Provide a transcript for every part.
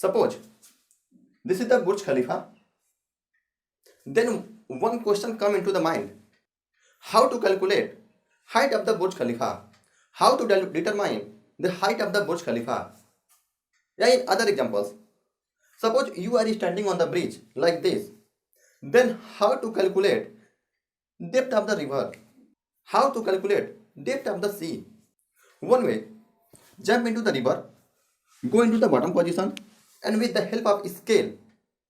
Suppose this is the Burj Khalifa. Then one question come into the mind: how to calculate height of the Burj Khalifa? How to determine the height of the Burj Khalifa? Yeah, in other examples, suppose you are standing on the bridge like this. Then how to calculate depth of the river? How to calculate depth of the sea? One way: jump into the river, go into the bottom position, and with the help of scale,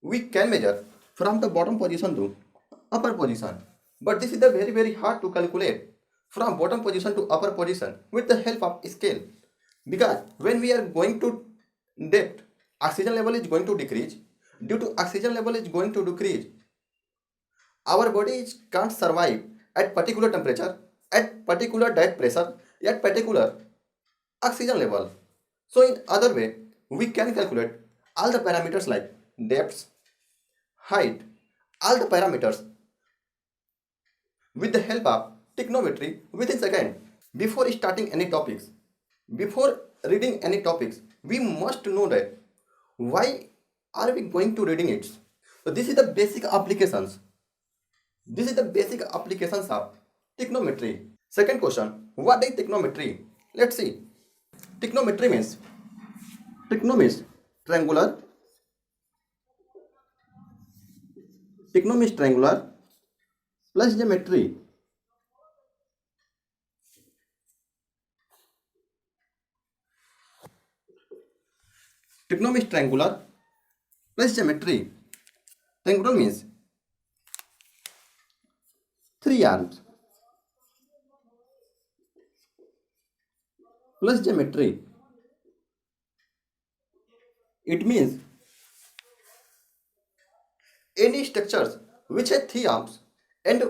we can measure from the bottom position to upper position. But this is the very hard to calculate from bottom position to upper position with the help of scale, because when we are going to depth, oxygen level is going to decrease. Due to oxygen level is going to decrease, our body can't survive at particular temperature, at particular diet pressure, at particular oxygen level. So in other way, we can calculate all the parameters like depth, height, all the parameters with the help of trigonometry within second. Before starting any topics, before reading any topics, we must know that why are we going to reading it. So this is the basic applications. This is the basic applications of trigonometry. Second question: what is trigonometry? Let's see. Trigonometry means triangular. Trigonometry means triangular plus geometry. Trigonometry means triangular plus geometry. Triangular means 3 arms plus geometry. It means any structures which has 3 arms and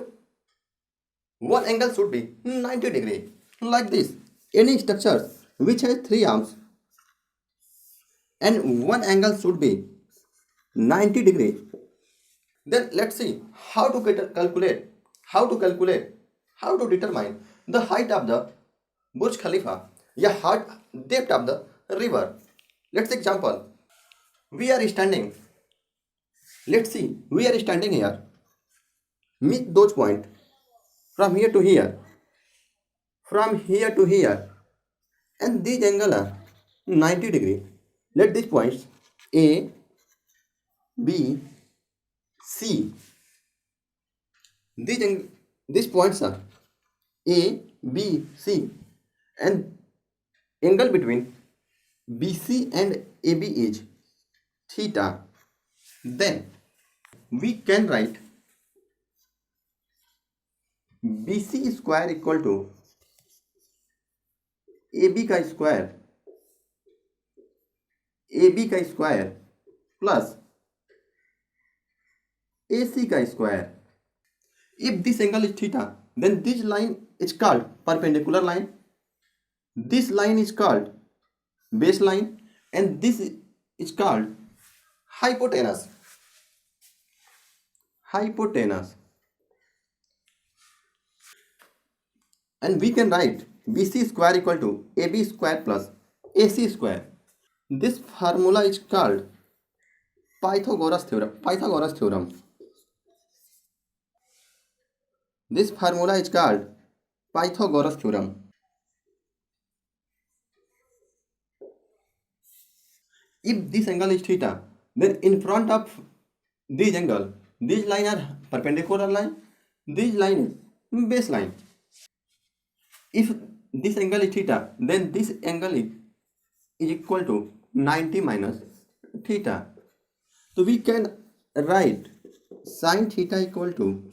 one angle should be 90 degree, like this. Any structure which has 3 arms and one angle should be 90 degree. Then let's see how to calculate, how to determine the height of the Burj Khalifa, yeah, height, depth of the river. Let's example. We are standing. Let's see. We are standing here. Meet those points from here to here, from here to here, and these angles are 90 degree. Let these points A, B, C. These points are A, B, C, and angle between BC and AB is theta. Then we can write BC square equal to AB का square, AB का square plus AC का square. If this angle is theta, then this line is called perpendicular line. This line is called baseline, and this is called hypotenuse. Hypotenuse. And we can write BC square equal to AB square plus AC square. This formula is called Pythagoras theorem. This formula is called Pythagoras theorem. If this angle is theta, then in front of this angle, these line are perpendicular line, this line is baseline. If this angle is theta, then this angle is equal to 90 minus theta. So we can write sin theta equal to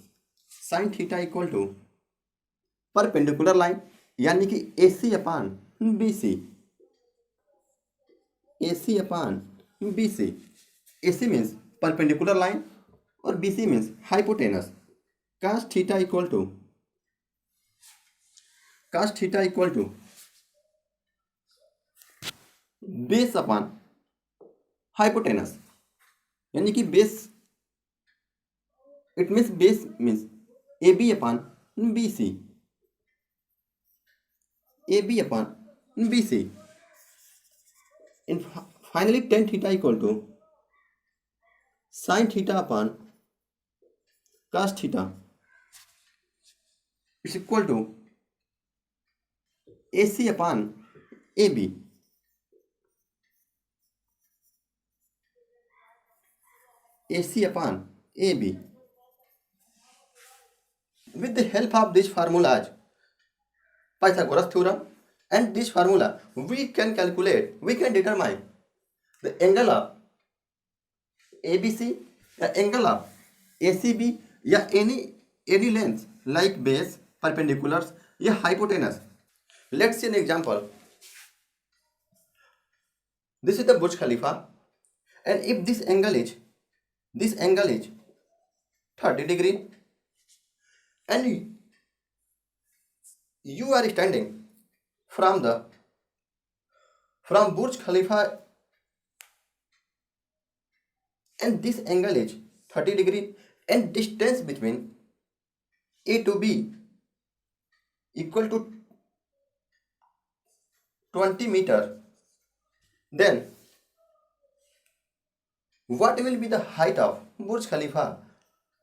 perpendicular line, यानी कि AC upon BC. AC upon BC. AC means perpendicular line or BC means hypotenuse. Cos theta equal to base upon hypotenuse, यानी कि base, it means base means AB upon BC. AB upon BC. In Finally, tan theta equal to sin theta upon cos theta is equal to AC upon AB. AC upon AB. With the help of these formulas, Pythagoras theorem and this formula, we can determine the angle of ABC, the angle of ACB, या any length like base, perpendiculars, या hypotenuse. Let's see an example. This is the Burj Khalifa, and if this angle is 30 degree, and you are standing from Burj Khalifa, and this angle is 30 degree, and distance between A to B equal to 20 meter, then what will be the height of Burj Khalifa?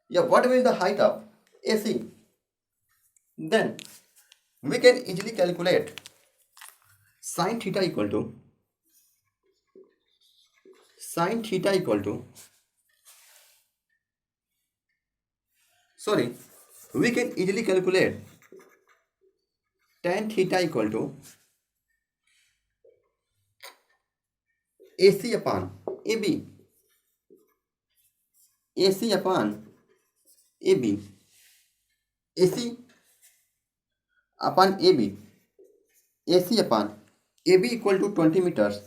Yeah, what will be the height of AC? Then we can easily calculate sin theta equal to we can easily calculate tan theta equal to AC upon AB. AC upon AB. AC upon AB. AC upon AB equal to 20 meters.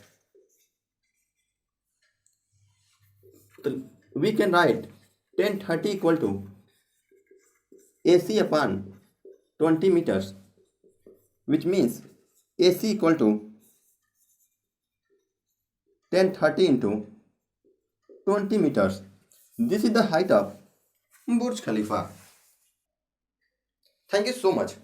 So we can write tan 30 equal to AC upon 20 meters, which means AC equal to tan 30 into 20 meters. This is the height of Burj Khalifa. Thank you so much.